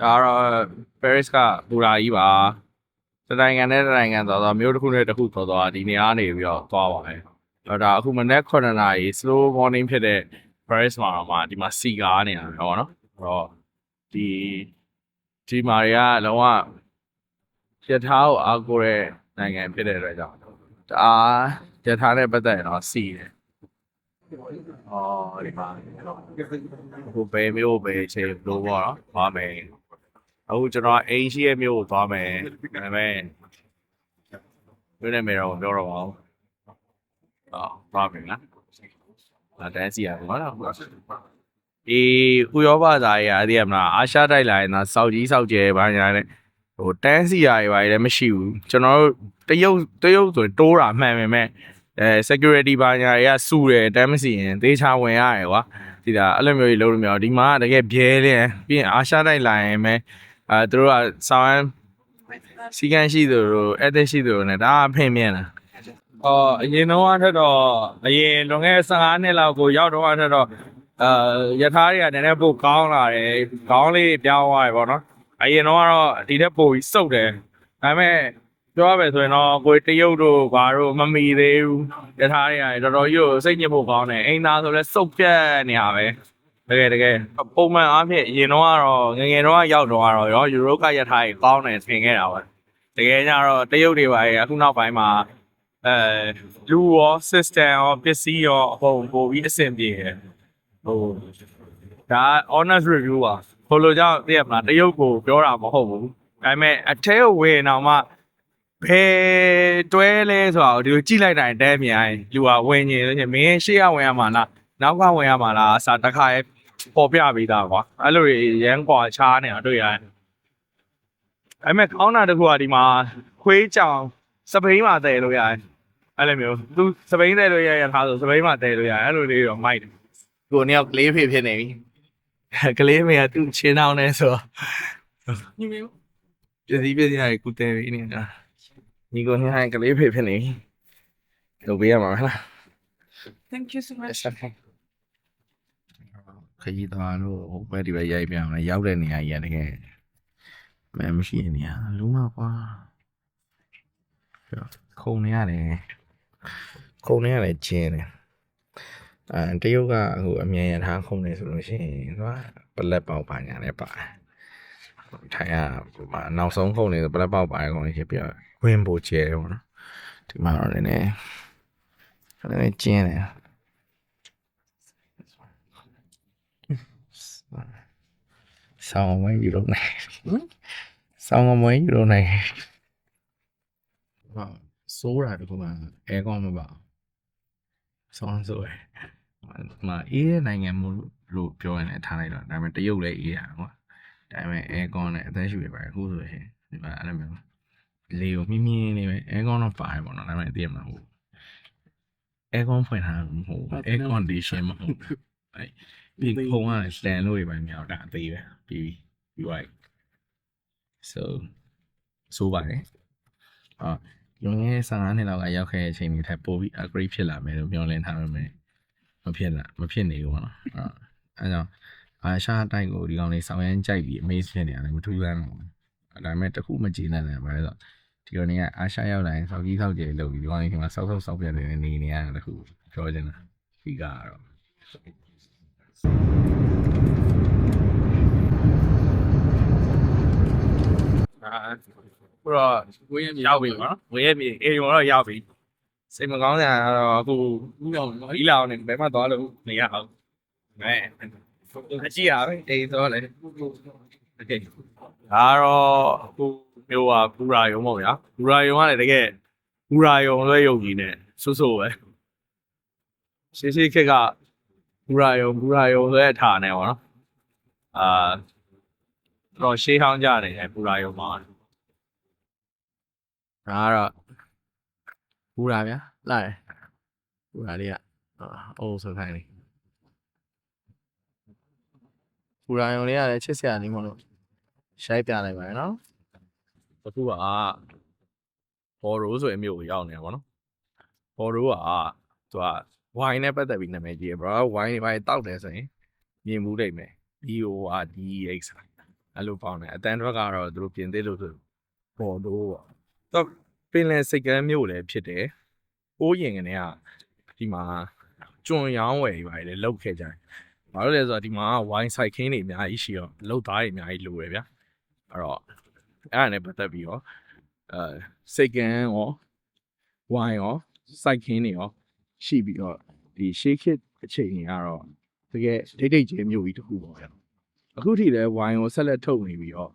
ဒါကတော့ Paris ကဘူရာကြီးပါတနိုင်ငံနဲ့တနိုင်ငံသွားမျိုးတစ်ခုနဲ့တစ်ခုသွားဒီနေရာနေပြီးတော့သွားပါမယ်ဒါအခုမနေ့9နာရီ slow morning ဖြစ်တဲ့ Paris မှာဒီမှာစီကားနေတာပေါ့နော်အဲ့တော့ဒီမာရီကလုံးဝရထားကိုအားကိုးတဲ့နိုင်ငံဖြစ်တဲ့အတွက်ကြောင့်ဒါရထားနဲ့ပတ်သက်ရင်တော့စီတယ်ဒီမှာအခုဘယ်မျိုးပဲချိန်လို့ပေါ့နော်သွားမယ်အခုကျွန်တော်အိမ်ရှိရဲ့မျိုးကိုသွားမယ်ဒါပေမဲ့ပြောနေမယ်တော့ပြောတော့ပါဘူးသွားမယ်နော်တန်းစီရပါတော့ဥရောပသားကြီးအသေးအမလားအာရှတိုက်လာရင်တော့စောက်ကြီးစောက်ကျဲဘာညာနဲ့တန်းစီရတွေဘာတွေလည်းမရှိဘူးကျွန်တော်တို့တရုတ်ဆိုတိုးတာမှန်ပေမဲ့security ဘာညာတွေကစုတယ်တန်းမစီရင်သေချာဝင်ရတယ်ကွာဒီဒါအဲ့လိုမျိုးကြီးလုပ်လို့မရဘူးဒီမှာတကယ်ပြဲလင်းပြီးရင်အာရှတိုက်လာရင်ပဲသူတို့ကဆောင်းစီကန်းရှိသူတို့အဲ့တဲ့ရှိသူတို့ ਨੇ ဒါအဖင်မြင်တာအရင်တော့ထက်တော့အရင်လွန်ခဲ့15နှစ်လောက်ကိုရောက်တော့ထက်တော့ရထားတွေကနည်းနည်းပိုကောင်းလာတယ်ခေါင်းလေးပြောင်းသွားတယ်ပေါ့နော်အရင်တော့ဒီထက်ပိုပြီးစုပ်တယ်ဒါပေမဲ့ပြောရမယ်ဆိုရင်တော့ကိုတရုတ်တို့ဘာတို့မမီသေးဘူးရထားတွေကတော်တော်ကြီးကိုစိတ်ညစ်ဖို့ကောင်းတယ်အိမ်သားဆိုလဲစုပ်ပြတ်နေရပဲတကယ်ပုံမှန်အားဖြင့်အရင်တော့ငငယ်တော့ရောက်တော့ရောယူရိုကရထားကြီးကောင်းတယ်ထင်ခဲ့တာပါတကယ်ကြတော့တရုတ်တွေပါအခုနောက်ပိုင်းမှာလူရော system ရောပစ္စည်းရောအကုန်ပို့ပြီးအဆင်ပြေတယ်ဒါ honest review ပါဘလို့ကြောင့်သိရမလားတရုတ်ကိုပြောတာမဟုတ်ဘူးဒါပေမဲ့အထဲကိုဝင်အောင်မှဘယ်တွဲလဲဆိုတော့ဒီလိုကြည့်လိုက်တိုင်းတဲမြင်ရင်လူကဝင်နေလို့ရှင်မင်းရှေ့ကဝင်ရမှာလားနောက်ကဝင်ရမှာလားအစားတစ်ခါရဲ့ပေါ်ပြပေးတာကွာအဲ့လိုရမ်းกว่าချားနေတာတွေ့ရတယ်အဲ့မဲ့ကောင်းတာတခုကဒီမှာခွေးကြောင်စပိန်မှာတည်လို့ရတယ်အဲ့လိုမျိုးသူစပိန်တည်လို့ရထားဆိုစပိန်မှာတည်လို့ရတယ်အဲ့လိုလေးတော့မိုက်တယ်ကိုနေကလေးဖေဖြစ်နေပြီကလေးမေကသူ့ချင်းအောင်နေဆိုညီမေပစ္စည်းရတယ်ကုတဲပြီနေတာညီကိုနေကလေးဖေဖြစ်နေပြီလုပ်ပေးရမှာလား Thank you so much. ခကြီးသွားလို့ဟိုဘက်ဒီဘက်ရိုက်ပြအောင်လေရောက်တဲ့နေရာကြီးကတကယ်မရှိနေရလုံးဝကွာခုံနေရတယ်ကျင်းတယ်တရုတ်ကဟိုအမြန်ရထားခုံနေဆိုလို့ရှိရင်သူကပလက်ပေါက်ပါညာလည်းပါတယ်ထိုင်ရနောက်ဆုံးခုံနေဆိုပလက်ပေါက်ပါတယ်ခုံနေဖြစ်ပြီးဝင်ဖို့ကျဲတယ်ပေါ့နော်ဒီမှာတော့နည်းနည်းကျင်းတယ်ဆောင်းဝဲယူလို့နိုင်ဆောင်းဝဲယူလို့နိုင်စိုးတာတခုမှအဲကောင်းမပါဆောင်းဆိုရယ်အေးတဲ့နိုင်ငံမျိုးလို့ပြောရင်လည်းထားလိုက်တော့ဒါပေမဲ့တရုတ်လည်းအေးရကွာဒါပေမဲ့အဲကွန်နဲ့အသက်ရှူရပါတယ်အခုဆိုရင်ဒီမှာအဲ့လိုမျိုးလေကိုမြင်းနေပဲအဲကွန်တော့ပါတယ်ပေါ့နော်ဒါပေမဲ့သိရမှာဟုတ်အဲကွန်ဖွင့်ထားမဟုတ်အဲကွန်ဒီရှင်းမဟုတ်အဲ့ဒီခုံကလည်းလှန်လို့ရပါမြောက်တာအသေးပဲပြီးလိုက် so ပါတယ်လွန်ခဲ့15နှစ်လောက်ကရောက်ခဲ့တဲ့အချိန်တွေထပ်ပို့ပြီး upgrade ဖြစ်လာမယ်လို့ပြောလင်းထားမယ်မဖြစ်နေဘူးပေါ့နော်အဲကြောင့်အာရှတိုက်ကိုဒီကောင်လေးဆောင်ရမ်းကြိုက်ပြီး amaze ဖြစ်နေရတယ်မထူးဆန်းဘူးဒါပေမဲ့တခုမကျေနပ်တယ်ဘာလဲဆိုတော့ဒီကောင်လေးကအာရှရောက်လာရင်စောက်ကြီးစောက်ကျယ်လုပ်ပြီးဒီကောင်လေးကစောက်ပြတ်နေနေရတယ်တခုပြောချင်တာဒီကတော့ခုတော့ဝေးရမြေရောက်ပြီပေါ့နော်ဝေးရမြေအေရုံတော့ရောက်ပြီစိတ်မကောင်းစရာတော့အခုဥအောင်ဒီလာအောင်နေဘယ်မှသွားလို့မရအောင်အကြည့်ရပဲအေးတော့လေโอเคဒါတော့အခုမျိုးကဘူရာယုံပေါ့ဗျာဘူရာယုံကလည်းတကယ်ဘူရာယုံလွဲယုံကြီးနဲ့ဆိုပဲရှေ့ခက်ကဘူရာယုံလွဲထားနေပေါ့နော်တော့ရှေးဟောင်းကြနေတယ်ဘူရာယုံမှာဒါကတော့ဘူရာဗျာလာတယ်ဘူရာလေးကအိုးဆိုခိုင်းနေဘူရာယုံလေးကလည်းချစ်စရာနေမလို့ရှိုက်ပြလိုက်ပါရနော်အခုကဘော်ရိုးဆိုအမျိုးကိုရောက်နေပါတော့ဘော်ရိုးကသူကဝိုင်းနဲ့ပတ်သက်ပြီးနာမည်ကြီးတယ် bro ဝိုင်းတွေတောက်တယ်ဆိုရင်မြင်မှုလိမ့်မယ် BORDEX အဲ့လိုပေါင်းတယ်အတန်ထွက်ကတော့သူတို့ပြင်သေးလို့ဆိုပေါ်တော့ပေါ့တော့ပင်လယ်စိတ်ကမ်းမြို့လည်းဖြစ်တယ်ပိုးရင်ကနေကဒီမှာကျွံရောင်းဝယ်တွေပါတယ်လေလောက်ခဲ့ကြတယ်ဘာလို့လဲဆိုတော့ဒီမှာဝိုင်းဆိုင်ခင်းတွေအများကြီးရှိတော့လောက်သားတွေအများကြီးလိုရယ်ဗျာအဲ့တော့အဲ့ဒါနဲ့ပတ်သက်ပြီးတော့စိတ်ကမ်းရောဝိုင်းရောစိုက်ခင်းတွေရောရှိပြီးတော့ဒီရှေးခေတ်အချိန်တွေကတော့တကယ်ဒိတ်ဒိတ်ကျဲမြို့ကြီးတစ်ခုပေါ့ဗျာအခုထိလည်းဝိုင်းကိုဆက်လက်ထုတ်နေပြီးတော့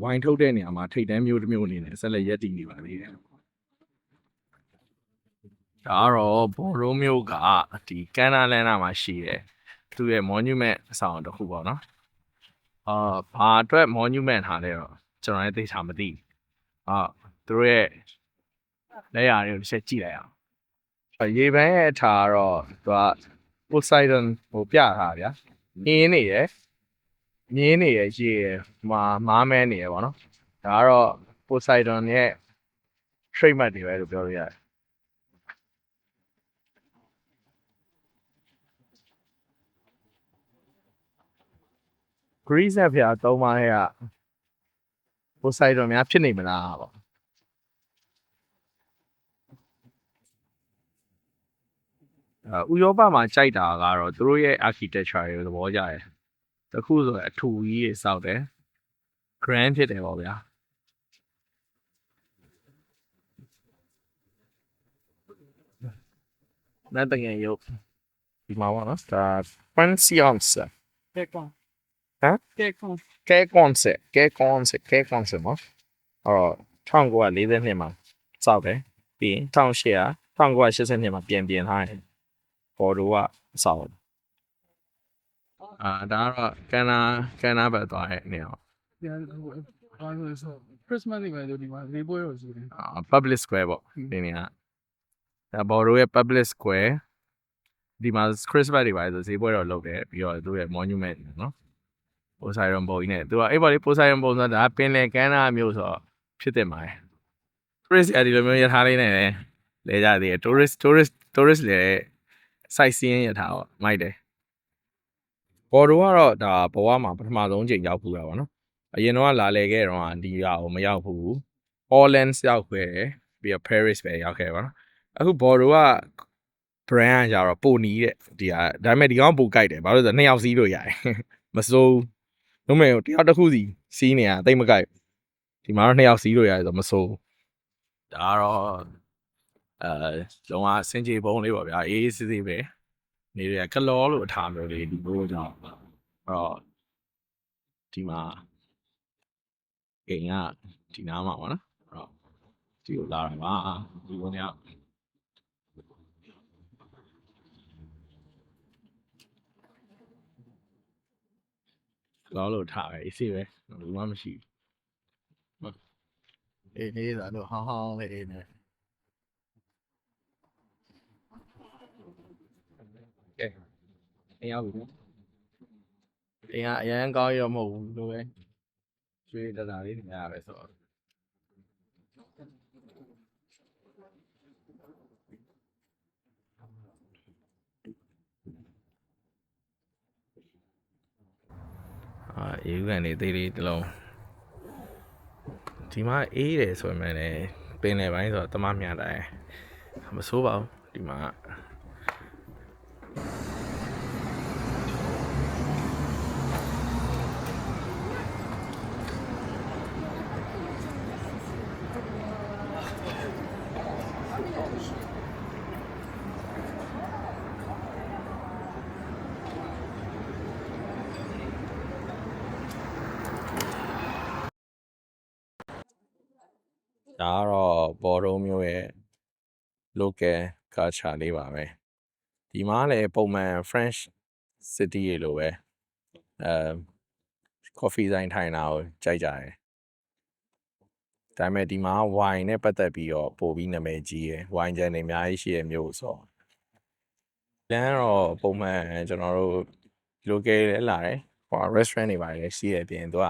ဝိုင်းထုတ်တဲ့နေရာမှာထိတ်တန်းမျိုးတစ်မျိုးအနေနဲ့ဆက်လက်ရပ်တည်နေပါသေးတယ်ဒါကတော့ဘော်ရိုးမျိုးကဒီကန်နာလန်နာမှာရှိတယ်သူရဲ့ monument အဆောင်တစ်ခုပေါ့နော်ဘာအတွက် monument ထားလဲတော့ကျွန်တော်လည်းသိချာမသိသူတို့ရဲ့လက်ရာတွေကိုတစ်ချက်ကြည့်လိုက်အောင်ရေပန်းရဲ့အထာကတော့သူက Poseidon ဟိုပြထားဗျာမြင်းနေရယ်ရေရယ်မားမဲနေရယ်ပေါ့နော်ဒါကတော့ Poseidon ရဲ့ trademark တွေပဲလို့ပြောလို့ရတယ်Greece နဲ့ဖျားသုံးပါးရဲ့ Poseidon များဖြစ်နေမလားပေါ့ဥရောပမှာကြိုက်တာကတော့သူတို့ရဲ့ architecture တွေသဘောကျတယ်တခုဆိုအထူကြီးတွေစောက်တယ် grand ဖြစ်တယ်ပေါ့ဗျာနောက်တကယ်ရုပ်ဒီမှာပေါ့နော်ဒါ Pensions Kekon. Hả? Kekon. ကဲ concept မှာ1940နှစ်မှာစောက်တယ်ပြီးရင်1980မှာပြင်ထားတယ်ပေါ်တော့ကစောက်ဒါကတော့ကန်နာဘက်သွားတဲ့နေရာ Yeah, so Christmas event do ma Weibo yo so. public square ပေါ့ဒီနေရာဒါပေါ်တော့ရဲ့ public square ဒီမှာ Christmas တွေပါဆိုဈေးပွဲတော့လုပ်တယ်ပြီးတော့သူ့ရဲ့ monument နော် Poseidon ပုံကြီးနဲ့သူကအဲ့ပေါ်လေး Poseidon ပုံဆိုတာဒါပင်လယ်ကမ်းနားမျိုးဆိုတော့ဖြစ်တဲ့မှာ tourist အဲ့ဒီလိုမျိုးရထားလေးနဲ့လဲကြသေးတယ် tourist လေ site scene ရထားပေါ့မိုက်တယ်ပေါ်တော့ကတော့ဒါဘဝမှာပထမဆုံးချိန်ရောက်ဖူးတာပေါ့နော်အရင်တော့လာလဲခဲ့တော့ဒီဟာကိုမရောက်ဘူး Orleans ရောက်ခဲ့တယ်ပြီးတော့ Paris ပဲရောက်ခဲ့ပါတော့အခုဘော်ရိုက brand ကကြတော့ပိုနီးတဲ့ဒီဟာဒါပေမဲ့ဒီကောင်ပိုကြိုက်တယ်ဘာလို့လဲဆိုတော့2ယောက်စီးလို့ရတယ်မစိုးလုံးမဲ့တယောက်တစ်ခုစီးနေတာတိတ်မကြိုက်ဒီမှာတော့2ယောက်စီးလို့ရတယ်ဆိုတော့မစိုးဒါကတော့လုံးဝစင်ကြေပုံးလေးပေါ့ဗျာအေးစစ်စစ်ပဲနေရကလောလို့အထားမျိုးလေးဒီဘိုးကြောင့်ဒီမှာအိမ်ကဒီနားမှာပေါ့နော်ဒီကိုလာတာပါဒီဘုံကလောလို့ထားပဲအေးစစ်ပဲဘူးမှမရှိဘူးအေးနေတာတော့ဟောင်းလေးနေကဲအိမ်ရောက်ပြီအိမ်ကအရန်ကောင်းရောမဟုတ်ဘူးလို့ပဲကျွေးတတာလေးနေရပဲဆိုတော့အေးကန်နေသေးလေးတစ်လုံးဒီမှာအေးတယ်ဆိုမှလည်းပင်လယ်ပိုင်းဆိုတော့တမမြတိုင်းမဆိုးပါဘူးဒီမှာဒါကတော့ဘော်ရုံးမျိုးရဲ့ local culture လေးပါပဲဒီမှာလည်းပုံမှန် French city ရေလိုပဲcoffee ဆိုင်ထိုင်တာကိုကြိုက်ကြတယ်ဒါပေမဲ့ဒီမှာ wine နဲ့ပတ်သက်ပြီးတော့ပို့ပြီးနာမည်ကြီးရယ် wine ကြမ်းတွေအများကြီးရှိရမျိုးဆိုလမ်းတော့ပုံမှန်ကျွန်တော်တို့ local လဲလာတယ်ဟို restaurant တွေပါတယ်ရှိရပြင်သူက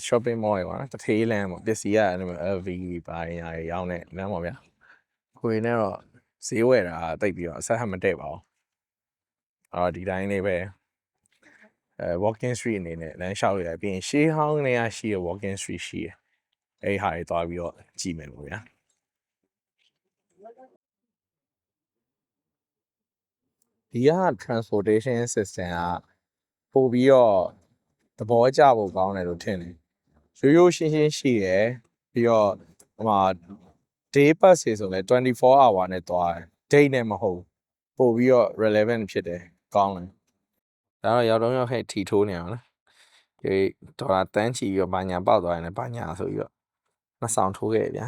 shopping mall တွေပါနော်တထေးလမ်းပေါ့ပစ္စည်းက LV ဘာညာရောင်းတဲ့လမ်းပေါ့ဗျာခွေနဲ့တော့ဈေးဝယ်တာတိတ်ပြီးတော့အဆက်မတည့်ပါဘူးဒီတိုင်းလေးပဲ walking street အနေနဲ့လမ်းလျှောက်ရပြီးရင်ရှေးဟောင်းနေရာရှိရ walking street ရှိရအဲ့ဟာတွေသွားပြီးတော့ကြည့်မယ်လို့ဗျာဒီက transportation system ကပို့ပြီးတော့သဘောကျဖို့ကောင်းတယ်လို့ထင်တယ်ရိုးရှင်းရှိရယ်ပြီးတော့ဟိုမှာ day pass တွေဆိုလဲ24 hour နဲ့သွားတယ် date နဲ့မဟုတ်ပို့ပြီးတော့ relevant ဖြစ်တယ်ကောင်းတယ်ဒါတော့ရောက်တော့ရောက်ခဲ့ထီထိုးနေအောင်လားဒီဒေါ်လာတန်းချီပြီးတော့ဘာညာပေါက်သွားရင်လည်းဘာညာဆိုပြီးတော့နှစ်ဆောင်ထိုးခဲ့ဗျာ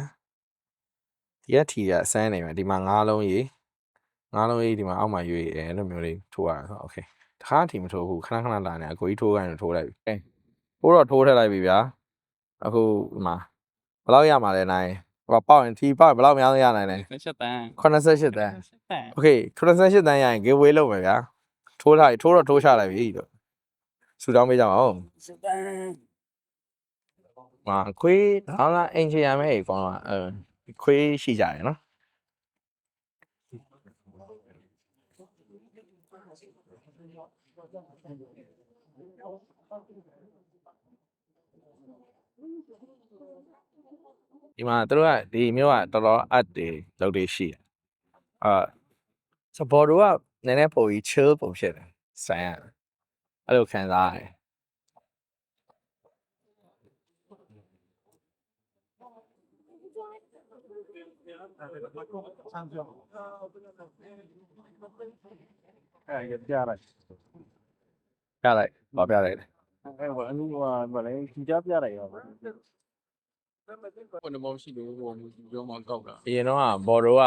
ဒီကထီကအစမ်းနေမှာဒီမှာငါးလုံးကြီးဒီမှာအောက်မှာရွေးအဲ့လိုမျိုးလေးထိုးရတာဆိုโอเคတခါထီမထိုးဘူးခဏလာနေအကိုကြီးထိုးခိုင်းလို့ထိုးလိုက်ပြီပို့တော့ထိုးထည့်လိုက်ပြီဗျာအခုဒီမှာဘယ်လောက်ရမှာလဲနိုင်ဟိုပေါက်ရင်ထီပေါက်ဘယ်လောက်များရနိုင်လဲ88တန်း 88တန်းโอเค88တန်းရရင် giveaway လုပ်မယ်ဗျာထိုးတော့ထိုးချလိုက်ပြီတော့ဆူတောင်းပေးကြပါဦးမှာခွေးဒါကအင်ဂျင်ရမယ်ကောင်းတော့ခွေးရှိကြရယ်နော်ဒီမှာတို့ကဒီမျိုးကတော်တော်အပ်တွေလုပ်တွေရှိတယ်စပေါ်တို့ကနည်းနည်းပိုပြီး chill ပုံဖြစ်တယ်ဆိုင်ရအဲ့လိုခံစားရတယ်ပြလိုက်ဘာပြလိုက်လဲအဲ့ဟိုအနည်းကဘာလဲဒီကြပြလိုက်ရောဘယ်လိုမှရှိလို့ဟိုပြောမှကောက်တာအရင်တော့ဘော်တို့က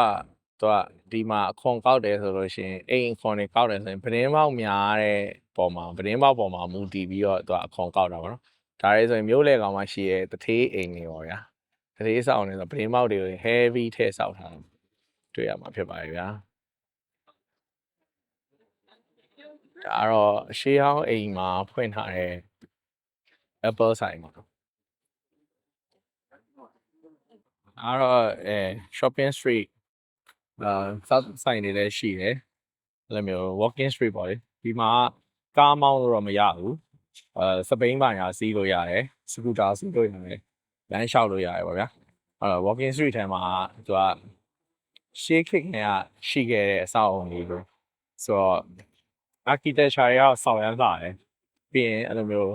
သူကဒီမှာအခွန်ကောက်တယ်ဆိုလို့ရှိရင်အိမ်အခွန်တွေကောက်တယ်ဆိုရင်ပတင်းပေါက်များတဲ့ပုံမှာပတင်းပေါက်ပုံမှာမူတည်ပြီးတော့သူကအခွန်ကောက်တာပေါ့နော်ဒါရဲဆိုရင်မျိုးလေကောင်မှရှိရဲတထေးအိမ်တွေပေါ့ဗျာတထေးဆောင်နေဆိုပတင်းပေါက်တွေ heavy ထည့်ဆောက်ထားတွေ့ရမှာဖြစ်ပါရဲ့ဗျာဒါတော့ရှေးဟောင်းအိမ်မှာဖွင့်ထားတဲ့ Apple ဆိုင်ပါအဲ့တော့shopping street south side တွေလည်းရှိတယ်အဲ့လိုမျိုး walking street ပေါ့လေဒီမှာကားမောင်းလို့တော့မရဘူးစပိန်ဘာညာစီးလို့ရတယ်စကူတာစီးလို့ရတယ်လမ်းလျှောက်လို့ရတယ်ပေါ့ဗျာအဲ့တော့ walking street ထဲမှာသူကရှေးခေတ်ကရှိခဲ့တဲ့အဆောက်အအုံတွေလို့ဆိုတော့ architecture ရောက်ဆောင်ရမ်းလာတယ်ပြီးရင်အဲ့လိုမျိုး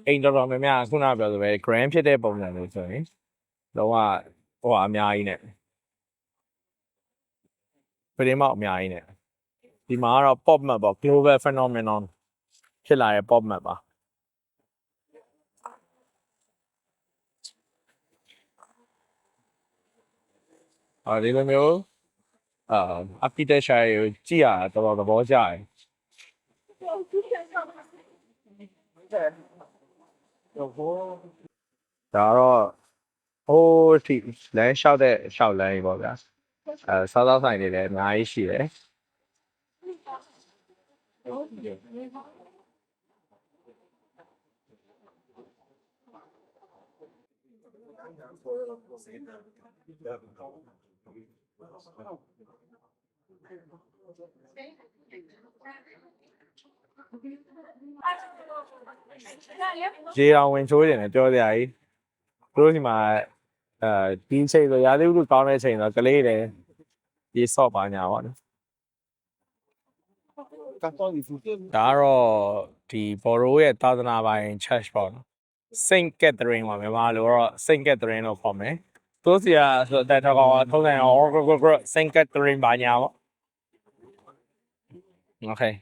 အိမ်တော်တော်များများခုနပြောဆိုပဲ grand ဖြစ်တဲ့ပုံစံလို့ဆိုရင်တော့ဟိုအများကြီးနဲ့ပရင်းမောက်အများကြီးနဲ့ဒီမှာကတော့ pop map ပေါ့ global phenomenon ဖြစ်လာတဲ့ pop map ပါဒီလိုမျိုးarchitecture ကိုကြည့်ရတာတော်တော်သဘောကျတယ်ဒါတော့ဟိုးထိလမ်းလျှောက်တဲ့လျှောက်လမ်းကြီးပေါ့ဗျာစားသောက်ဆိုင်တွေလည်းအများကြီးရှိတယ်ရေအောင်ဝင်ချိုးတယ်ပြောစရာကြီးတို့ဒီမှာဒီချိန်ဆိုရာသီဥတုကောင်းတဲ့ချိန်ဆိုကလေးတွေရေဆော့ပါညာပေါ့နော်ဒါတော့ဒီဘော်ရိုးရဲ့သာသနာပိုင် church ပေါ့နော် Saint Catherine ပါမြန်မာလိုတော့ Saint Catherine လို့ခေါ်မယ်သူစီကဆိုတဲ့တော့ထုံးစံအောင် Saint Catherine ပါညာပေါ့ Okay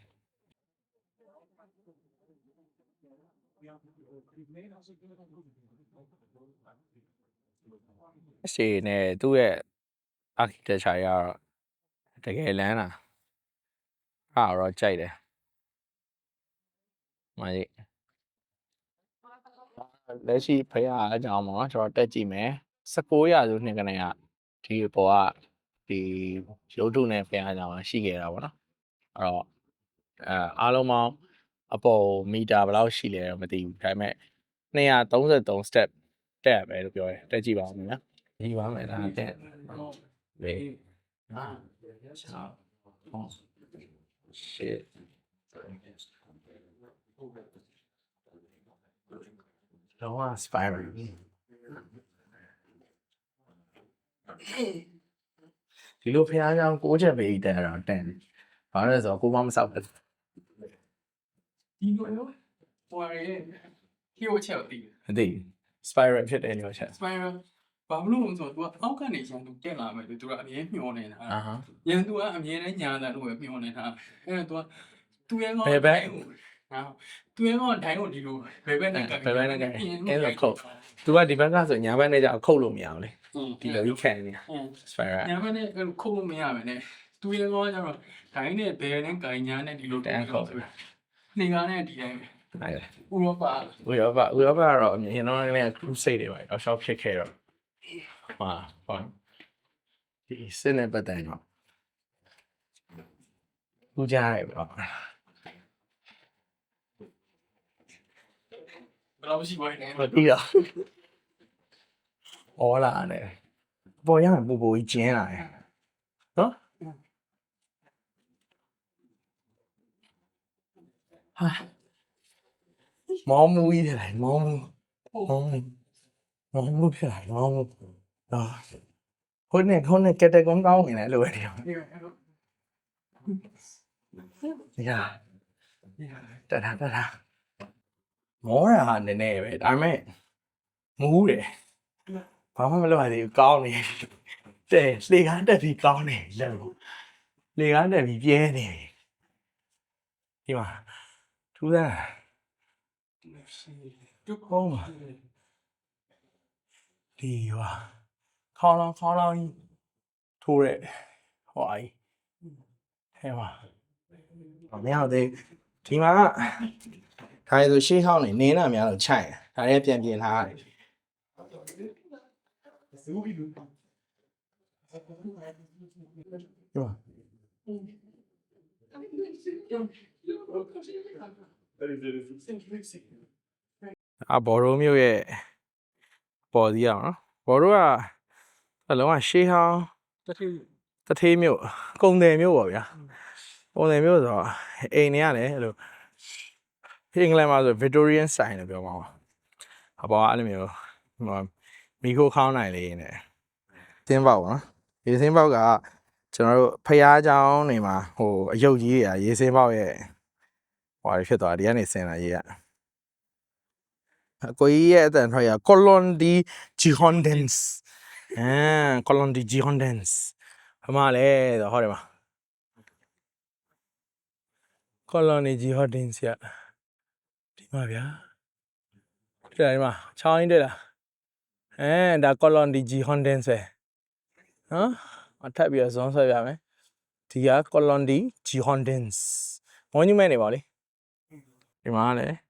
ရှေ့နဲ့သူ့ရဲ့ architecture ရတော့တကယ်လန်းတာအဲ့တော့ကြိုက်တယ်မကြီးလက်ရှိဖရာအကြောင်းပေါ့နော်ကျွန်တော်တက်ကြည့်မယ်19ရာစုနှစ်ကနေကဒီပေါ်ကဒီရုပ်ထုနဲ့ဖရာအကြောင်းရှိခဲ့တာပေါ့နော်အဲ့တော့အားလုံးပေါင်းအပေါ်မီတာဘယ်လောက်ရှိလဲတော့မသိဘူးဒါပေမဲ့233 step တက်ရမယ်လို့ပြောတယ်တက်ကြည့်ပါဦးခင်ဗျာဒီပါမယ်ဒါတက်လေ6 8 လုံးဝ spiral ဒီလိုဖះเจ้า6ချက်ပဲတက်တာတန်တယ်ဘာလို့လဲဆိုတော့ကိုမမဆောက်ဘူး ဒီလိုမျိုးဟိုရဲ hero ချက်ကိုတည်တယ် မသိ spiral ဖြစ်တယ်လို့ချက် spiral ဘာလို့လဲဆိုတော့ तू အောက်ကနေရန်သူတက်လာမယ်လို့ तू ကအမြဲမျှော်နေတာ အာဟာ ရန်သူကအမြဲတမ်းညာတယ်လို့ပဲမျှော်နေတာအဲ့တော့ तू ရဲ့ကော ဘယ်ဘက် သူရဲ့ကောဒိုင်းကိုဒီလိုဘယ်ဘက်နဲ့ကပ် ဘယ်ဘက်နဲ့ကပ်အဲ့လိုခုတ် तू ကဒီဘက်ကဆိုညာဘက်နဲ့じゃခုတ်လို့မရဘူးလေဒီလိုကြီးခံနေတာ spiral ညာဘက်နဲ့ခုတ်လို့မရမယ်နဲ့သူရဲ့ကောကျတော့ဒိုင်းနဲ့ဘယ်နဲ့ကင်ညာနဲ့ဒီလိုတန်းခုတ်နေကားနဲ့ဒီတိုင်းပဲ အဲ့ ဥရောပ ဥရောပကတော့အမြင်တော့လည်း crusade တွေပါတော့ရှောက်ဖြစ်ခဲ့တော့ဟာဒီစစ်နဲ့ပတ်သက်တော့သူကြားရပါ ဘယ်လိုရှိပါလဲ မသိတော့ဩလာတယ်ပေါ်ရမယ်ပူပူကြီးကျင်းလာတယ်နော်ဟာမောင်မူကြီးတယ်မောင်မူဖြစ်လာမောင်မူအာခုနဲ့ကက်တကွန်ကောင်းနေတယ်လို့ပဲဒီရောညာတတာမောရဟာနည်းနည်းပဲဒါပေမဲ့မူးတယ်ဘာမှမလုပ်ရသေးဘူးကောင်းနေတယ်လေကားတက်ပြီးကောင်းနေလို့လေကားတက်ပြီးပြဲနေဒီမှာထူးသားကျုပ်ကောင်းပါဒီဟာခေါင်းလောင်းထိုးရဲဟောအိုင်ဟဲ့ပါမရသေးဒီမှာဒါဆိုရှေးဟောင်းနေနင်းတာများတော့ခြိုက်ဒါလည်းပြန်ပြင်ထားရတယ်ဘော်ရိုမျိုးရဲ့ပေါ်စီးအောင်နော်ဘော်ရိုကအလုံးကရှေးဟောင်းတထေးမျိုးကုံတယ်မျိုးပေါ့ဗျာကုံတယ်မျိုးဆိုတော့အိမ်တွေကလည်းအဲ့လိုအင်္ဂလန်မှာဆို Victorian style လို့ပြောမှာပါအပေါ်ကအဲ့လိုမျိုးမီခိုခေါင်းနိုင်လေးနဲ့သင်းပေါက်နော်ရေစင်းပေါက်ကကျွန်တော်တို့ဖျားเจ้าနေမှာဟိုအယုတ်ကြီးတွေကရေစင်းပေါက်ရဲ့ဟိုဟာဖြစ်သွားဒီကနေဆင်လာရေကအကိုကြီးရဲ့အတန်ထွက်ရ Colon di Girondins Colon di Girondins အမလည်းဟောတယ်မှာ Colon di Girondins ရဒီမှာဗျာတွေ့တယ်ဒီမှာချောင်းရင်းတွေ့လားဒါ Colon di Girondins ပဲနော်အထပ်ပြီးတော့ဇွန်ဆွဲပြမယ်ဒီက Colon di Girondins monument နေပါလေဒီမှာလည်း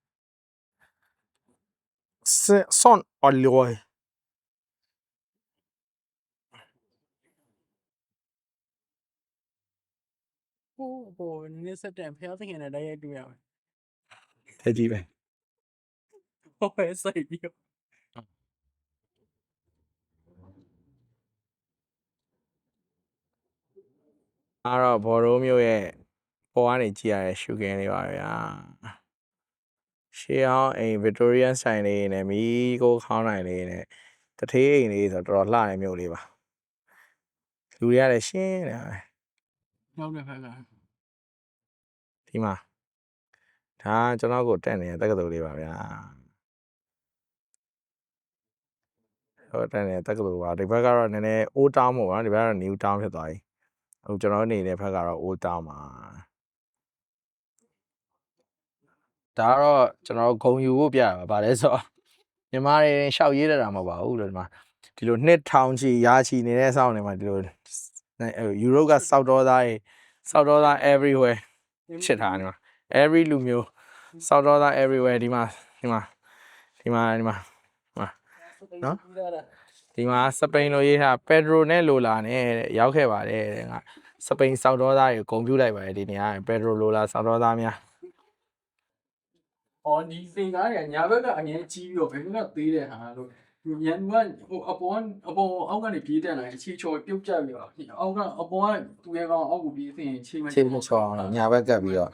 son alloy ဟိုနည်းစက်တန်ဖျားသခင်နဲ့တိုက်ရိုက်တွေ့ရမယ် ထဲကြီးပဲ ဟိုပဲစိတ်ပြီးတော့ အဲ့တော့ဘော်ရိုမျိုးရဲ့ပေါ်ကနေကြည့်ရတဲ့ရှုခင်းလေးပါဗျာရှေးအောင်အိမ် Victorian style လေးနဲ့မီးကိုခေါင်းနိုင်လေးနဲ့တထေးအိမ်လေးဆိုတော့တော်တော်လှတဲ့မြို့လေးပါလူတွေကလည်းရှင်းနေတာပဲ ရောက်တဲ့ဖက်က ဒီမှာဒါကျွန်တော်ကိုတက်နေတဲ့တက္ကသိုလ်လေးပါဗျာဟိုတက်နေတဲ့တက္ကသိုလ်ပါဒီဘက်ကတော့နည်းနည်း old town ပေါ့ဗျာဒီဘက်ကတော့ new town ဖြစ်သွားပြီဟိုကျွန်တော်နေတဲ့ဘက်ကတော့ old town ပါဒါကတော့ကျွန်တော်ဂုံယူဖို့ပြတာပါဗါလဲဆိုတော့မြန်မာတွေရှောက်ရေးတတ်တာမဟုတ်ပါဘူးလို့ဒီမှာဒီလိုနှစ်ထောင်ချီရာချီနေတဲ့ဆောင်းတွေမှာဒီလိုယူရိုကစောက်တော်သား everywhere ဖြစ်ထားတယ်မှာ every လူမျိုးစောက်တော်သား everywhere ဒီမှာနော်ဒီမှာစပိန်လိုရေးထားပက်ဒရိုနဲ့လိုလာနဲ့ရောက်ခဲ့ပါတယ်တဲ့ငါစပိန်စောက်တော်သားကိုဂုံပြူလိုက်ပါတယ်ဒီနေရာပက်ဒရိုလိုလာစောက်တော်သားများ အော်ဒီစင်ကားကညာဘက်ကအငင်းကြီးပြီးတော့ဘယ်ဘက်ကသေးတဲ့ဟာလို့ရန်သူကဟိုအပေါ်အောက်ကနေပြေးတက်လာရင်ခြေချော်ပြုတ်ကျပြီးတော့အောက်ကအပေါ်ကသူရဲ့ကောင်အောက်ကိုပြေးသိရင်ခြေမ ချေမချောင်းညာဘက်ကပ်ပြီးတော့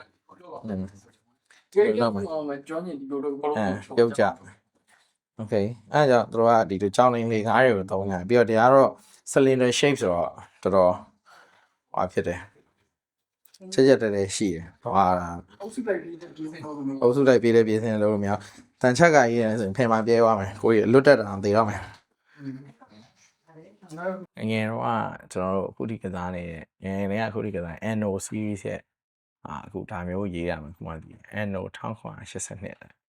ကဲတော့မှကျွမ်းကျင်ဒီလိုတော့ဘောလုံး ပြုတ်ကြโอเคအဲ့ကြောင့်တို့ကဒီလိုကြောင်းလင်းလေးကားတွေကိုသုံးကြပြီးတော့တရားတော့ cylinder shape ဆိုတော့တော်တော်ဟာဖြစ်တယ်ချက်တဲ့ရှိတယ်ဟွာ အုပ်စုလိုက်ပြီးဒီစင်တော့ အုပ်စုလိုက်ပေးတဲ့ပြည်စင်လို့မရတန်ချက်ကကြီးရတယ်ဆိုရင်ဖင်မှာပြဲသွားမယ်ကိုကြီးလွတ်တက်တာအောင်သေတော့မယ်ငယ်တော့ကျွန်တော်တို့အခုဒီကစားနေတဲ့ငယ်တွေကအခုဒီကစား NO series ရဲ့အခုဒါမျိုးရေးရမှာခုမှဒီ NO 1982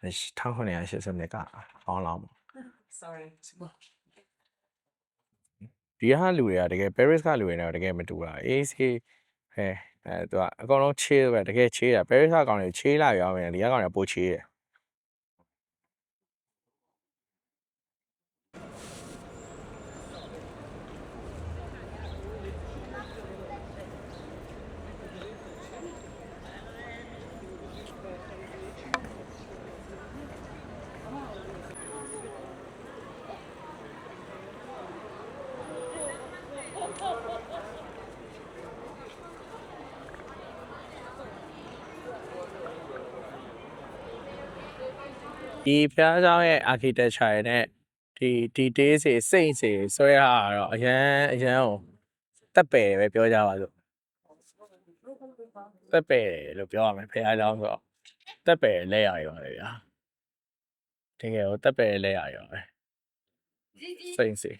1982ကအောင်းလောင်း sorry ဒီဟာလူတွေကတကယ် Paris ကလူတွေနဲ့တကယ်မတူတာအေးဆေးသူကအကောင်လုံးချေးပဲတကယ်ချေးတာ Paris ကကောင်တွေချေးလာရောမယ်ဒီကကောင်တွေပိုချေးတယ်ဒီဖျားเจ้าရဲ့ architecture နဲ့ဒီ detail တွေစိတ်တွေဆွဲထားတာတော့အရန်ကိုတက်ပယ်ပဲပြောကြပါစို့တက်ပယ်လို့ပြောရမယ်ဖျားเจ้าဆိုတော့တက်ပယ်လက်ရရပါလေဗျာတကယ်ကိုတက်ပယ်လက်ရရပါပဲစိတ်စီ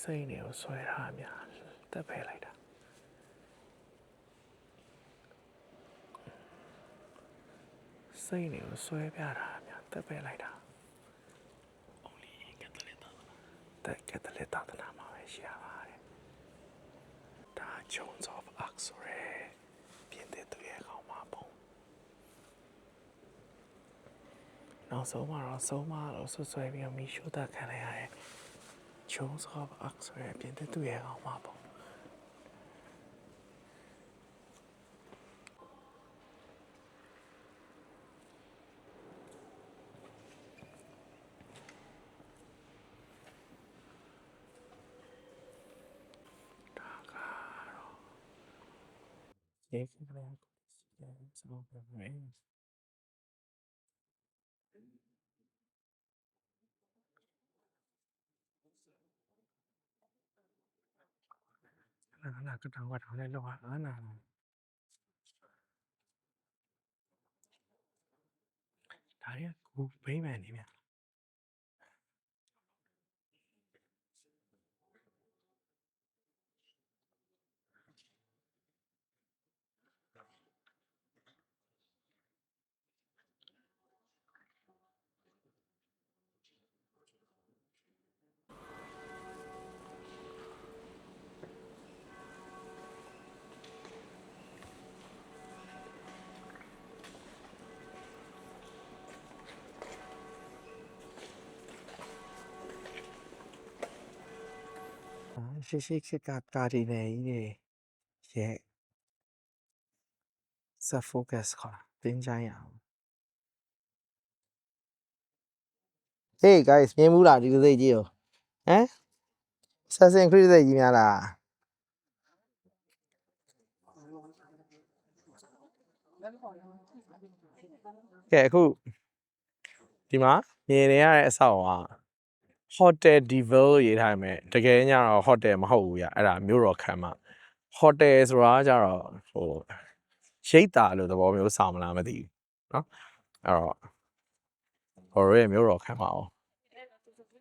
စိတ်တွေကိုဆွဲထားများတက်ဖယ်လိုက်တာစိတ်တွေကိုဆွဲပြတာများတက်ဖယ်လိုက်တာ only ကက်သလစ်သာသနာမှာပဲရှိရပါတယ်ဒါ Jones of Arc ဆိုရဲပြင်သစ်သူရဲ့ခေါင်းမှာပုံနောက်ဆုံးမှာတော့ဆုံးမလို့ဆွဲပြီးတော့မီရှိုးတာခံလိုက်ရတယ် Jones of Arc ဆိုရဲပြင်သစ်သူရဲ့ခေါင်းမှာပုံရေကလေးစမောပဲနာကတောင်းကထောင်းလဲလောဟာနာဒါရကူဘိမ့်မယ်နေမြရှိခက်ကကာဒီနယ်ကြီးရဲ့ set focus ခေါ်တင်းချိုင်းရအောင် Hey guys မြင်ဘူးလားဒီလိုစိတ်ကြီးကိုဟမ် Assassin's Creed စိတ်ကြီးများလားကဲအခုဒီမှာမြင်နေရတဲ့အဆောက်အအုံက Hotel Devil ရေးထားမယ်တကယ်ညတော့ hotel မဟုတ်ဘူးဗျအဲ့ဒါမြို့တော်ခမ်းမ hotel ဆိုတာကြတော့ဟိုရိတ်တာလို့သဘောမျိုးဆောင်မလားမသိဘူးเนาะအဲ့တော့ဟိုရဲမြို့တော်ခမ်းမအောင်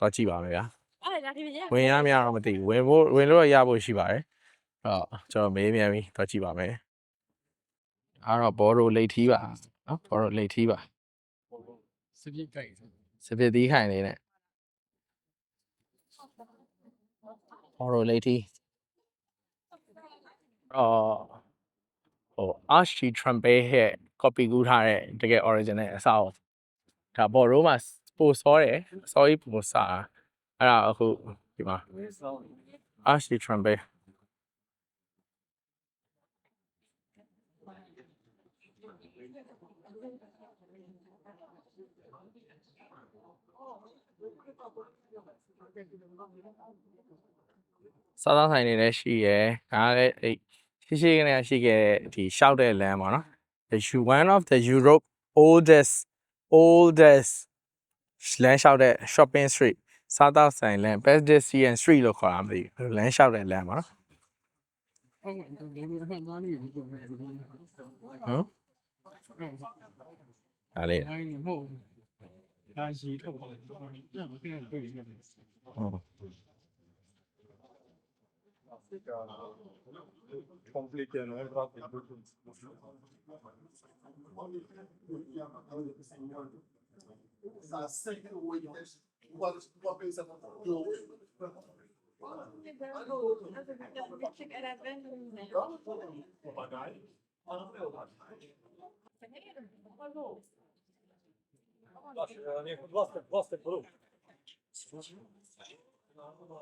တော့ကြည့်ပါမယ်ဗျာ ဝင်ရမရတော့မသိဘူးဝင်လို့ရဖို့ရှိပါတယ်အဲ့တော့ကျွန်တော်မေးမြန်ပြီတော့ကြည့်ပါမယ်အဲ့တော့ဘောရိုလိတ်ထီးပါနော်ဘောရိုလိတ်ထီးပါ စပြည့်ကြိုက် စပစ်သီးခိုင်လေးနဲ့ဘောရိုလိတ်ထီးဟို Archie Trumpet ရဲ့ copy ကူးထားတဲ့တကယ် original အစားဒါဘောရိုမှာပို့စောတယ်စောကြီးပို့စားအဲ့ဒါအခုဒီမှာ Archie Trumpet စားသောက်ဆိုင်တွေလည်းရှိရယ်ဒါလည်းရှိကနေရှိခဲ့ဒီရှောက်တဲ့လမ်းပေါ့နော် one of the Europe oldest လမ်းလျှောက်တဲ့ shopping street စားသောက်ဆိုင်လမ်း pedestrian street လို့ခေါ်တာမသိဘူးလမ်းလျှောက်တဲ့လမ်းပေါ့နော်ဒါလေး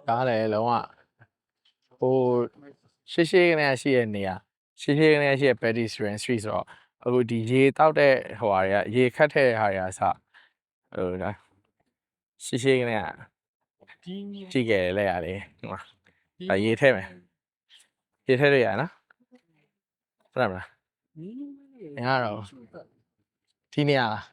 ဒါလည်းလုံးဝဟိုရှေ့ကနေရှိတဲ့နေရာရှေ့ကနေရှိတဲ့ pedestrian street ဆိုတော့အခုဒီရေတောက်တဲ့ဟိုဟာတွေကရေခတ်တဲ့ဟာတွေကစဟိုဒါရှေ့ကနေကြည့်ခဲ့လဲရလေဒီမှာရေထဲမယ်ရေထဲရရနော်ဟုတ်လားငါတော့ဒီနေရာလား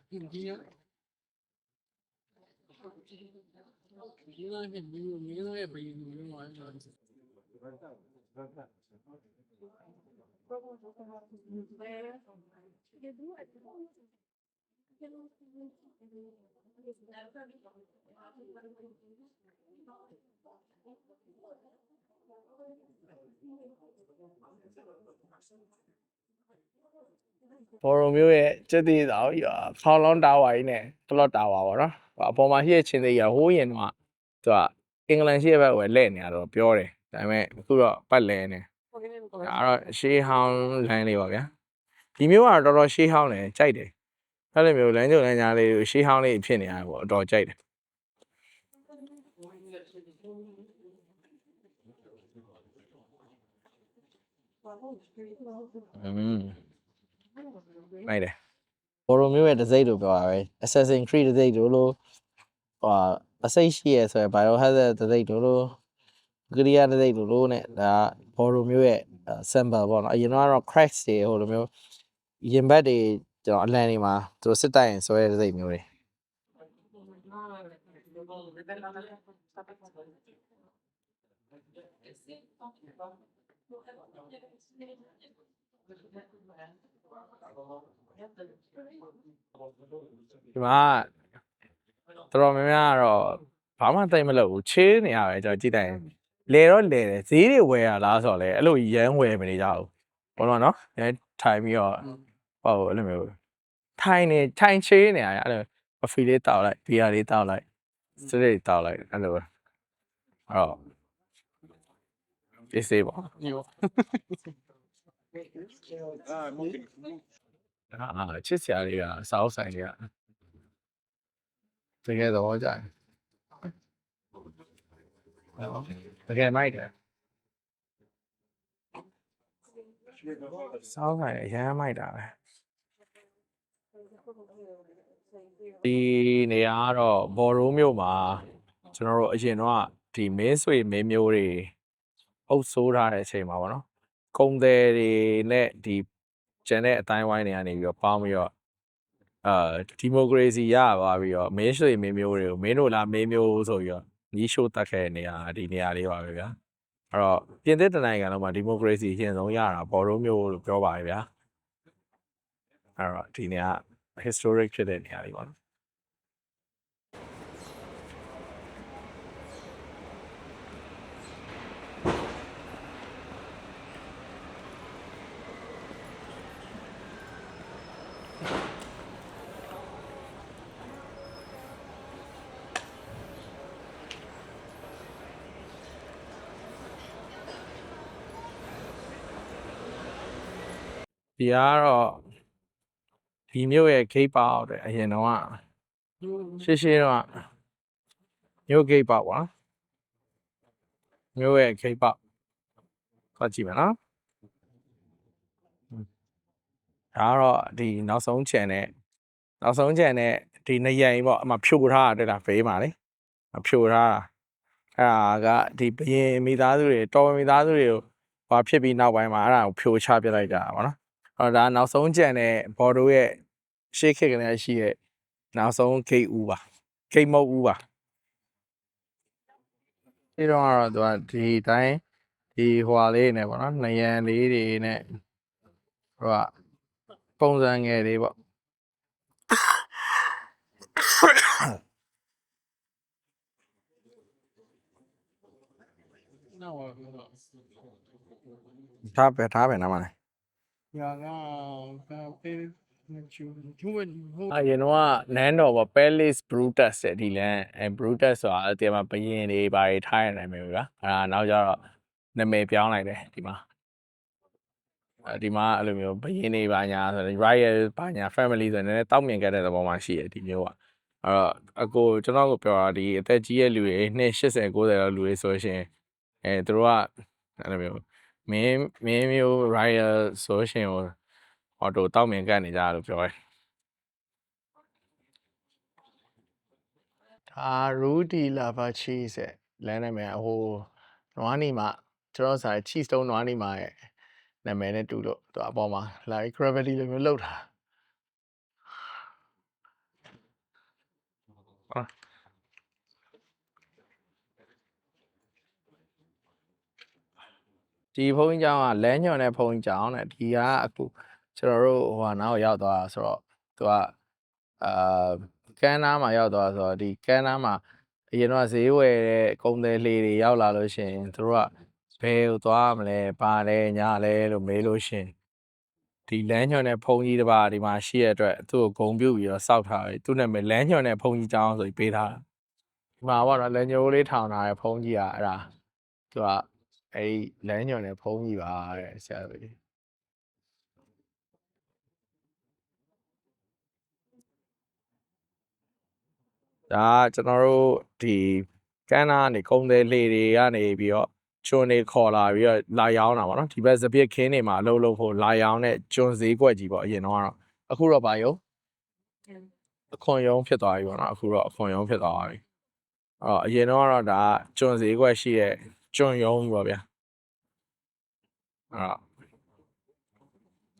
ဘော်ရိုမျိုးရဲ့ကျက်သေးတော့ခေါလောင်းတာဝါကြီးနဲ့ကလော့တာဝါပေါ့နော်အပေါ်မှာရှိတဲ့ချင်းသေးရဟိုးရင်တော့သူကအင်္ဂလန်ရှိရဲ့ဘက်ကိုလဲ့နေရတော့ပြောတယ်ဒါပေမဲ့အခုတော့ပတ်လဲနေအဲ့တော့ရှေးဟောင်းလမ်းလေးပါဗျာဒီမျိုးကတော့တော်တော်ရှေးဟောင်းတယ်ကြိုက်တယ်အဲ့လိုမျိုးလမ်းကြုံလမ်းကြားလေးကိုရှေးဟောင်းလေးဖြစ်နေရပေါ့အတော်ကြိုက်တယ်မိုက်တယ်ဘော်ရိုမျိုးရဲ့တစိမ့်လို့ပြောတာပဲ Assassin's Creed တစိမ့်တို့လို့အစိတ်ရှိရဲဆိုရယ် Biohazard တစိမ့်တို့လို့ဂရီယာတစိမ့်တို့လို့ ਨੇ ဒါဘော်ရိုမျိုးရဲ့ symbol ပေါ့နော်အရင်ကတော့ cracks တွေဟိုလိုမျိုးရင်ဘတ်တွေကျွန်တော်အလံတွေမှာသူတို့စစ်တိုက်ရင်ဆွဲတဲ့တစိမ့်မျိုးတွေဒီမှာတော်တော်များများကတော့ဘာမှတိတ်မလုပ်ဘူးချေးနေရပဲကျွန်တော်ကြည့်တိုင်းလဲတော့လဲတယ်ဈေးတွေဝယ်ရလားဆိုတော့လေအဲ့လိုရမ်းဝယ်မနေကြဘူးဘောလုံးနော်အဲထိုင်ပြီးတော့ဟိုအဲ့လိုမျိုးထိုင်ချေးနေရအဲ့လိုကဖီလေးတောက်လိုက်ဘီယာလေးတောက်လိုက်စရိတ်တောက်လိုက်အဲ့လိုအဲ့တော့အေးစေးပေါ့ချစ်စရာတွေကစာအုပ်ဆိုင်တွေကတကယ်တော့ကြာတကယ်မိုက်တယ်စာအုပ်ဆိုင်အရမ်းမိုက်တာပဲဒီနေရာကတော့ဘော်ရိုးမြို့မှာကျွန်တော်တို့အရင်တော့ဒီမင်းဆွေမင်းမျိုးတွေအုပ်ဆိုးထားတဲ့အချိန်မှာပေါ့နော်ကုန်းတယ်တွေနဲ့ဒီကျန်တဲ့အတိုင်းဝိုင်းတွေကနေပြီးတော့ပေါင်းပြီးတော့ဒီမိုကရေစီရပါပြီးတော့မင်းဆွေမင်းမျိုးတွေကိုမင်းတို့လားမင်းမျိုးဆိုပြီးတော့ညီရှို့တက်ခဲ့တဲ့နေရာဒီနေရာလေးပါပဲဗျာအဲ့တော့ပြင်သစ်တနိုင်ငံလုံးမှာဒီမိုကရေစီအရင်ဆုံးရတာဘော်ရိုးမျိုးလို့ပြောပါရဲ့ဗျာအဲ့တော့ဒီနေရာ historic ဖြစ်တဲ့နေရာလေးပါနော် ဒီကတော့ဒီမြို့ရဲ့ gate ပေါက်တဲ့အရင်တော့ရှင်းတော့မြို့ gate ပေါက်ပါမြို့ရဲ့ gate ပေါက်သွားကြည့်မယ်နော်ဒါကတော့ဒီနောက်ဆုံးချန်နဲ့ဒီနှစ်ရိုင်ပေါ့အမှဖြိုထားတာတွေ့လားဖေးပါလေဖြိုထားတာအဲ့ဒါကဒီဘရင်မိသားစုတွေတော်ဝင်မိသားစုတွေကိုဘာဖြစ်ပြီးနောက်ပိုင်းမှာအဲ့ဒါကိုဖြိုချပြလိုက်ကြတာပေါ့နော်အဲ့ဒါနောက်ဆုံးချန်နဲ့ဘော်ဒိုရဲ့ရှေ့ခေတ်ကနေရှိရဲ့နောက်ဆုံး gate ဦးပါ gate မုတ်ဦးပါဒီတော့ကတော့သူကဒီတိုင်းဒီဟွာလေးနဲ့ပေါ့နော်နယံလေးတွေနဲ့ဟိုကပုံစံငယ်လေးပေါ့ထားပဲနားမလဲအရင်တော့နန်းတော်ပေါ့ Palace Brutus တဲ့ဒီလမ်းBrutus ဆိုတာအတင်မှာဘရင်တွေဘာတွေထားရနိုင်မယ်ဗျာနောက်ကျတော့နာမည်ပြောင်းလိုက်တယ်ဒီမှာဒီမှာအဲ့လိုမျိုးဘရင်တွေဘာညာဆိုတော့ Royal ဘာညာ Family ဆိုရင်လည်းတောက်မြင်ခဲ့တဲ့သဘောမှရှိတယ်ဒီမျိုးကအဲ့တော့အကိုကျွန်တော်ကိုပြောတာဒီအသက်ကြီးရဲ့လူတွေနှစ်80 90လောက်လူတွေဆိုရှင်သူတို့ကအဲ့လိုမျိုးမင်းမျိုး Royal ဆိုရှင်ဟိုအော်တိုတောက်မြင်ကန်နေကြလို့ပြောတယ်ဒါရူဒီလာဗာချီးတဲ့လမ်းနာမည်ဟိုနွားနီမှာကျွန်တော်ဆိုင် cheese stone နွားနီမှာရဲ့နာမည်နဲ့တူလို့သူအပေါ်မှာ like gravity လိုမျိုးလောက်တာဒီဖုန်းကြောင်ကလမ်းညွန်တဲ့ဖုန်းကြောင်တဲ့ဒီကအခုကျွန်တော်တို့ဟိုနောက်ရောက်သွားတာဆိုတော့သူကကန်းနားမှာရောက်သွားဆိုတော့ဒီကန်းနားမှာအရင်တော့ဈေးဝယ်တဲ့ကုန်သည်လှေတွေရောက်လာလို့ရှိရင်သူတို့ကဘယ်ကိုသွားမလဲပါတယ်ညာလဲလို့မေးလို့ရှိရင်ဒီလမ်းညွန်တဲ့ဖုန်းကြီးတစ်ပါးဒီမှာရှိရတဲ့အတွက်သူ့ကိုဂုံပြုတ်ပြီးတော့စောက်ထားတယ်သူ့နာမည်လမ်းညွန်တဲ့ဖုန်းကြီးကြောင်ဆိုပြီးပေးထားတာဒီမှာပေါ့နော်လမ်းညိုးလေးထောင်ထားတဲ့ဖုန်းကြီးကအဲ့ဒါသူကအဲ့ဒီလမ်းညွန်တဲ့ဖုန်းကြီးပါတဲ့ဆရာကြီးဒါကျွန်တော်တို့ဒီကန်းနာကနေကုန်းသေးလေတွေကနေပြီးတော့ကျွန်းတွေခေါ်လာပြီးတော့လာရောင်းတာပေါ့နော်ဒီဘက်စပစ်ခင်းတွေမှာအလုပ်လုပ်ဖို့လာရောင်းတဲ့ကျွန်းဈေးကွက်ကြီးပေါ့အရင်တော့အခုတော့ဘာယုံအခွန်ယုံဖြစ်သွားပြီပေါ့နော်အခုတော့အခွန်ယုံဖြစ်သွားပါပြီအဲ့တော့အရင်တော့ဒါကျွန်းဈေးကွက်ရှိတဲ့ကျွန်းယုံကြီးပေါ့ဗျာအဲ့တော့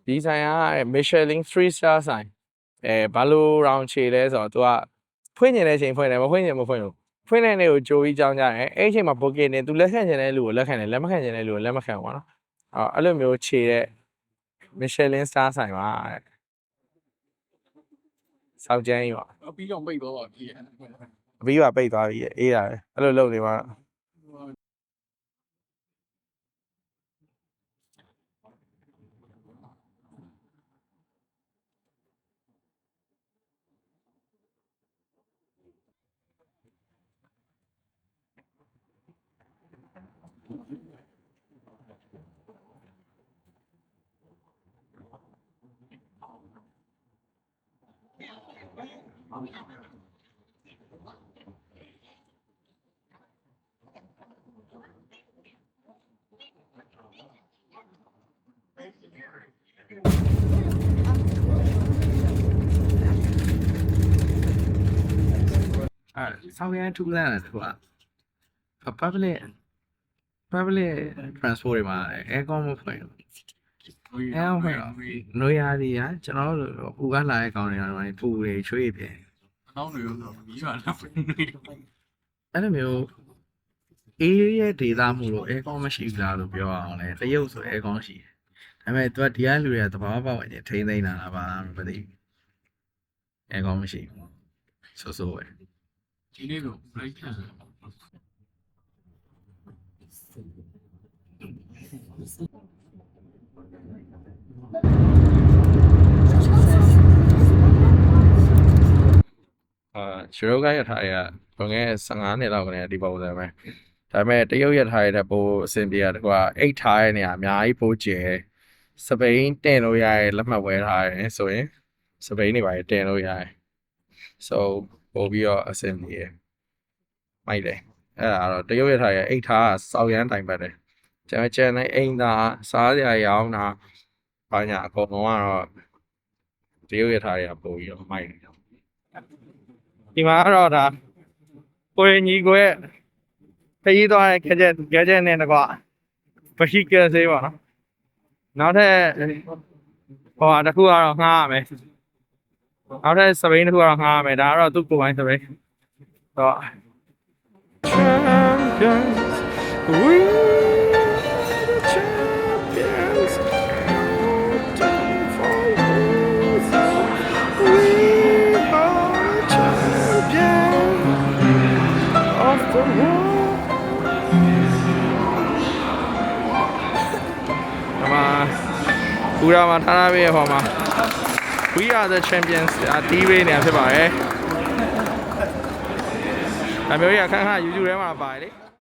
ဒီဆိုင်က Michelin 3 star ဆိုင်ဘာလို့ရောင်းချေလဲဆိုတော့သူကဖွင့်နေတဲ့အချိန်ဖွင့်တယ်မဖွင့်ရင်မဖွင့်ဘူးဖွင့်တဲ့နေ့ကိုကြိုပြီးကြောင်းကြတယ်အဲ့အချိန်မှာ booking နေသူလက်ခံချင်တဲ့လူကိုလက်ခံတယ်လက်မခံချင်တဲ့လူကိုလက်မခံဘူးပေါ့နော်အဲ့လိုမျိုးခြေတဲ့ Michelin star ဆိုင်ပါတဲ့စောက်ကျန်းကြီးပါအပြီးတော့ပိတ်သွားပါပြီ အပြီးပါပိတ်သွားပြီအေးတာအဲ့လိုလုပ်နေမှာဆောက်ရမ်းထူးလန်းတယ်သူက public transport တွေမှာ aircon မဖွင့်ဘူးအဲ့ဖွင့်နွေရာသီကကျွန်တော်တို့ပူကလာတဲ့ကောင်တွေကတော့ပူတွေချွေးပြန်နောက်တွေတော့ပြီးပါလားအဲ့လိုမျိုးအေးရဲ့ဒေတာမှုလို့ aircon မရှိဘူးလားလို့ပြောအောင်လဲတရုတ်ဆို aircon ရှိတယ်ဒါပေမဲ့သူကဒီကလူတွေကသဘာဝပေါက်ဝင်ထိမ့်သိမ်းတာလားပါမသိဘူး aircon မရှိဘူးဆိုပဲဒီနေ့တော့ break ခံရွှေရောကရထားတွေကဘယ်ငယ်15နှစ်လောက်ကနေဒီပုံစံပဲဒါပေမဲ့တရုတ်ရထားရတဲ့ပိုအဆင်ပြေတာကွာအိတ်ထားတဲ့နေရာအများကြီးပိုကျဲ စပိန်တင်လို့ရရဲ့လက်မှတ်ဝဲထားတယ်ဆိုရင်စပိန်တွေပါတင်လို့ရတယ် so ပို့ပြီးတော့အဆင်ပြေတယ်မိုက်တယ်အဲ့ဒါတော့တရုတ်ရထားရဲ့အိတ်ထားစောက်ရမ်းတိုင်ပတ်တယ်ကျွန်တော်ကျန်တဲ့အိမ်သားစားစရာရောင်းတာဘာညာအကုန်လုံးကတော့တရုတ်ရထားရပို့ပြီးတော့မိုက်တယ်ဒီမှာကတော့ဒါကိုရင်ကြီးကိုရဲ့ခရီးသွားတဲ့gadget နဲ့တကွာမရှိကဲစေးပါနော်နောက်ထပ်ဟိုတခုကတော့ငှားရမယ်နောက်ထပ်စပိန်တစ်ခုကတော့ငှားရမယ်ဒါကတော့သူ့ကိုယ်ပိုင်စပိန်တော့ Champions we champions don't fall we are champions of the world ဘူရာမှာထားထားပြီးရဟောမှာ We are the champions အတီးပေးနေဖြစ်ပါတယ်အမျိုးကြီးအခန်းခါ YouTube ထဲမှာပါတယ်လေ